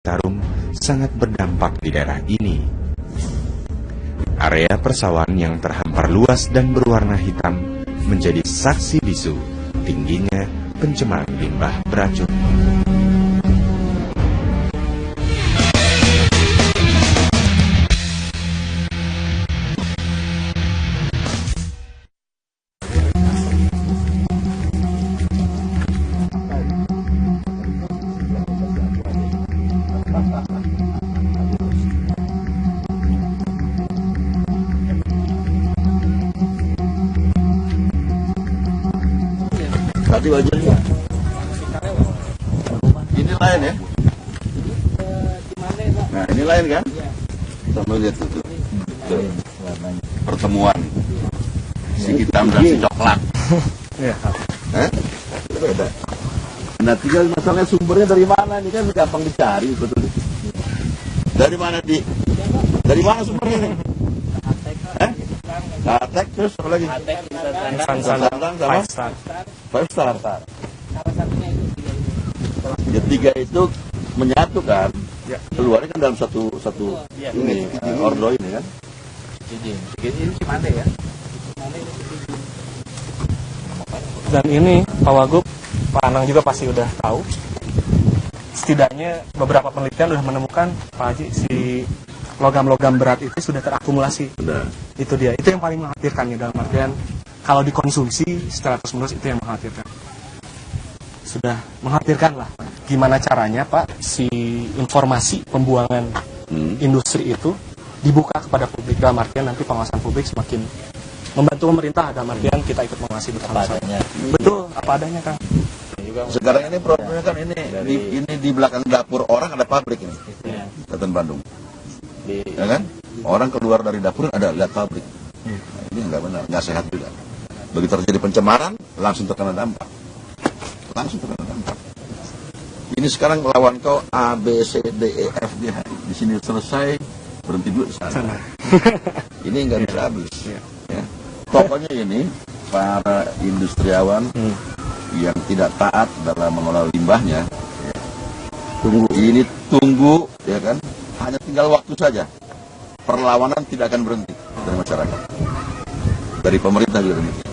Citarum sangat berdampak di daerah ini. Area persawahan yang terhampar luas dan berwarna hitam menjadi saksi bisu tingginya pencemaran limbah beracun. Tadi wajarnya. Ini lain ya? Nah ini lain kan? Kita mau lihat tuh. Pertemuan si hitam dan si coklat. Beda. Nah tinggal masalahnya sumbernya dari mana? Ini kan gampang dicari betul. Dari mana Dari mana sumbernya nih? Atek terus apa lagi? Five Star. Ya tiga itu menyatu kan? Keluarnya kan dalam satu ini ordo ini kan? Ini Cimande ya? Dan ini Pak Wagub, Pak Anang juga pasti udah tahu. Setidaknya beberapa penelitian sudah menemukan Pak Haji si logam-logam berat itu sudah terakumulasi. Itu dia, itu yang paling mengkhawatirkan ya, dalam artian kalau dikonsumsi secara terus-menerus itu yang mengkhawatirkan. Sudah mengkhawatirkan lah. Gimana caranya Pak si informasi pembuangan industri itu dibuka kepada publik, dalam artian nanti pengawasan publik semakin membantu pemerintah, dalam artian kita ikut mengawasi bersama-sama. Betul, apa adanya Kang. Sekarang ini problemnya kan ini di belakang dapur orang ada pabrik ini, Selatan Bandung. Ya kan? Orang keluar dari dapur ada lihat pabrik. Nah, ini nggak benar, nggak sehat juga. Begitu terjadi pencemaran, langsung terkena dampak. Ini sekarang lawan kau A, B, C, D, E, F, G, H. Di sini selesai, berhenti dulu di sana. Ini nggak bisa habis. Ya. Pokoknya ini para industriawan yang tidak taat dalam mengelola limbahnya, tunggu, ya kan? Hanya tinggal waktu saja. Perlawanan tidak akan berhenti dari masyarakat, dari pemerintah juga demikian.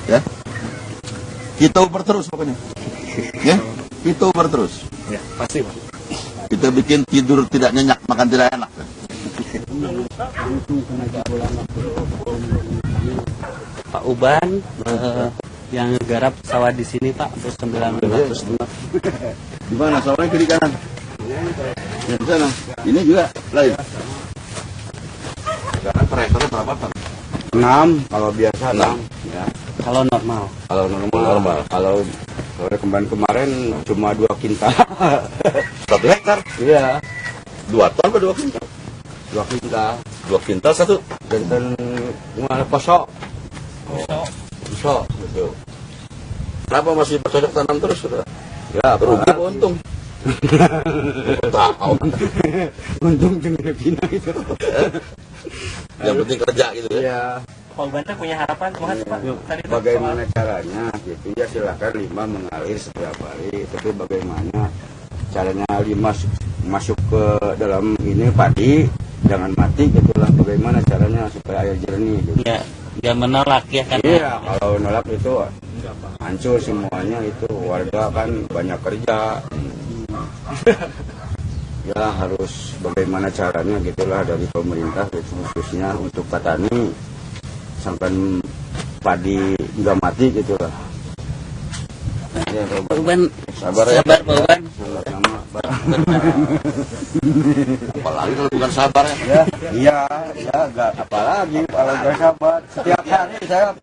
Ya, kita uber terus pokoknya. Ya, kita uber terus. Ya, pasti Pak. Kita bikin tidur tidak nyenyak, makan tidak enak. Pak Uban yang garap sawah di sini Pak, terus 900 lima. Di mana sawahnya, kiri kanan? Ya, di sana. Ini juga lain. Sekarang per hektare berapa Pak? 6, kalau biasa 6 ya. Kalau normal. Kalau normal. Kalau kemarin cuma 2 kintal. 1 hektar? Iya, 2 ton atau 2 kintal? 2 kintal. 2 kintal satu? Dan mana kosok. Kosok, betul. Kenapa masih bercocok tanam terus? Sudah? Ya, Rugi apa untung? Tahu. Untung dengan pindah itu. Yang penting kerja gitu ya. Iya. Pak Uban punya harapan Pak? Bagaimana caranya gitu ya, silakan limbah mengalir setiap hari, tapi bagaimana caranya limbah masuk ke dalam ini padi jangan mati gitulah, bagaimana caranya supaya air jernih gitu. Ya, dia menolak ya kan? Iya, kalau nolak itu hancur semuanya, itu warga kan banyak kerja. Ya harus bagaimana caranya gitulah dari pemerintah khususnya untuk petani sampai padi nggak mati gitulah. Ya, Pak Uban, Sabar ya. Pak Uban. Sama-sama. Apalagi kalau bukan sabar ya. Ya, iya, ya nggak apalagi kalau nggak sabar. Setiap hari saya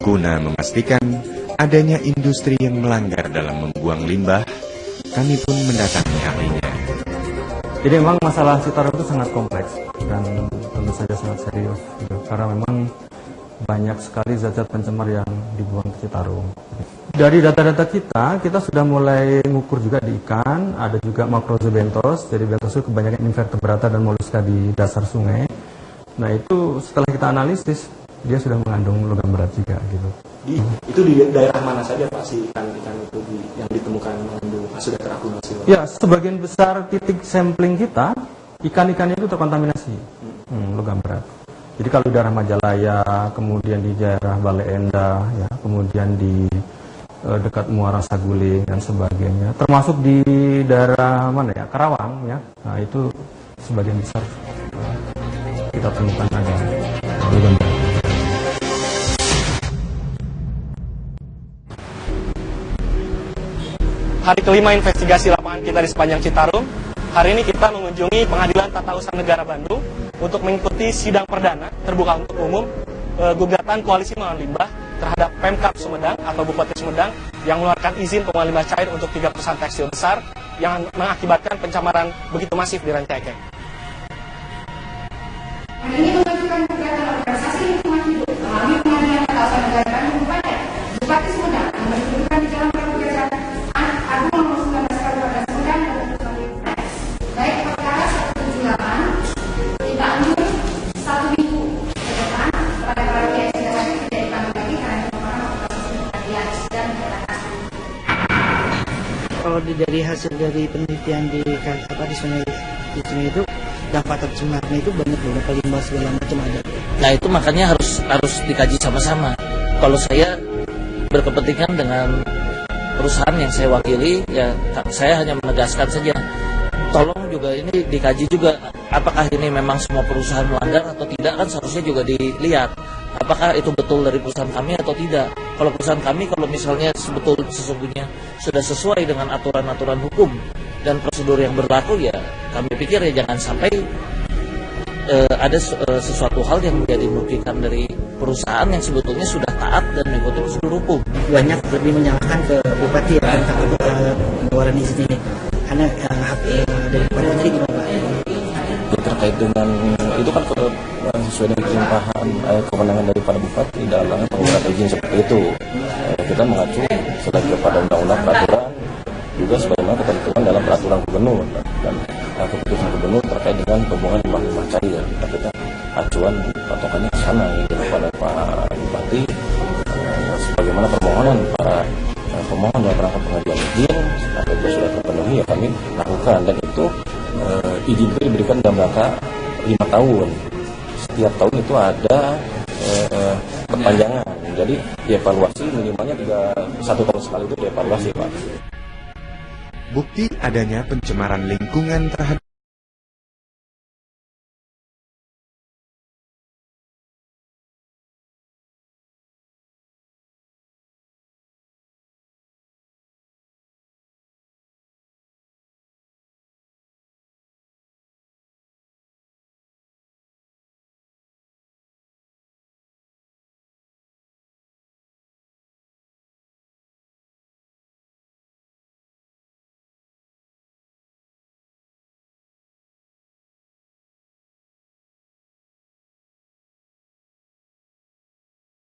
Guna memastikan adanya industri yang melanggar dalam membuang limbah, kami pun mendatangi ahlinya. Jadi memang masalah Citarum itu sangat kompleks dan tentu saja sangat serius gitu. Karena memang banyak sekali zat-zat pencemar yang dibuang ke Citarum. Dari data-data kita sudah mulai mengukur juga di ikan, ada juga makrozobentos, jadi bentos itu kebanyakan invertebrata dan moluska di dasar sungai. Nah itu setelah kita analisis, dia sudah mengandung logam berat juga gitu. Itu di daerah mana saja Pak si ikan-ikan itu yang ditemukan mengandung sudah terakumulasi? Ya, sebagian besar titik sampling kita, ikan-ikannya itu terkontaminasi logam berat. Jadi kalau di daerah Majalaya, kemudian di daerah Bale Endah, ya, kemudian di dekat Muara Saguling dan sebagainya, termasuk di daerah mana ya, Karawang ya, nah itu sebagian besar kita temukan ada logam berat. Hari kelima investigasi lapangan kita di sepanjang Citarum. Hari ini kita mengunjungi Pengadilan Tata Usaha Negara Bandung untuk mengikuti sidang perdana terbuka untuk umum gugatan Koalisi Melawan Limbah terhadap Pemkab Sumedang atau Bupati Sumedang yang mengeluarkan izin pengolahan limbah cair untuk 3 perusahaan tekstil besar yang mengakibatkan pencemaran begitu masif di Rancaikek. Hari ini mengajukan gugatan organisasi lingkungan hidup melalui Pengadilan Tata Usaha Negara Bandung kepada Bupati Sumedang yang berkedudukan di Jalan Pramuka Agung Nomor 19 Kabupaten Sumedang dan Pilpres, baik perkara 178 tindak lanjut 1 minggu ke depan kepada para pihak yang tidak dipanggil lagi karena merupakan perkara dan keterangan. Kalau dari hasil dari penelitian di sungai itu dampak tercemarnya itu banyak beberapa limbah segala macam ada. Nah itu makanya harus dikaji sama-sama. Kalau saya berkepentingan dengan perusahaan yang saya wakili, ya saya hanya menegaskan saja. Tolong juga ini dikaji juga, apakah ini memang semua perusahaan melanggar atau tidak, kan seharusnya juga dilihat. Apakah itu betul dari perusahaan kami atau tidak. Kalau perusahaan kami, kalau misalnya sesungguhnya sudah sesuai dengan aturan-aturan hukum dan prosedur yang berlaku, ya kami pikir ya jangan sampai ada sesuatu hal yang menjadi merugikan dari perusahaan yang sebetulnya sudah taat dan mengikuti prosedur hukum. Banyak lebih menyalahkan ke Bupati ya tentang pengeluaran izin ini. Karena hak dari Bupati sendiri gimana Pak? Terkait dengan itu kan sesuai dengan kelimpahan kewenangan daripada Bupati dalam pengeluaran izin seperti itu. Kita mengacu selagi kepada undang-undang peraturan juga sebagaimana ketentuan dalam peraturan gubernur dan keputusan gubernur terkait dengan pembuangan limbah cair. Kita acuan patokannya ke sana kepada Pak Bupati sebagaimana permohonan para pemohon dalam rangka pengajuan izin apabila sudah terpenuhi ya kami lakukan, dan itu izin itu diberikan dalam rangka 5 tahun. Setiap tahun itu ada perpanjangan, jadi dievaluasi minimalnya 1 tahun sekali itu dievaluasi Pak. Bukti adanya pencemaran lingkungan terhadap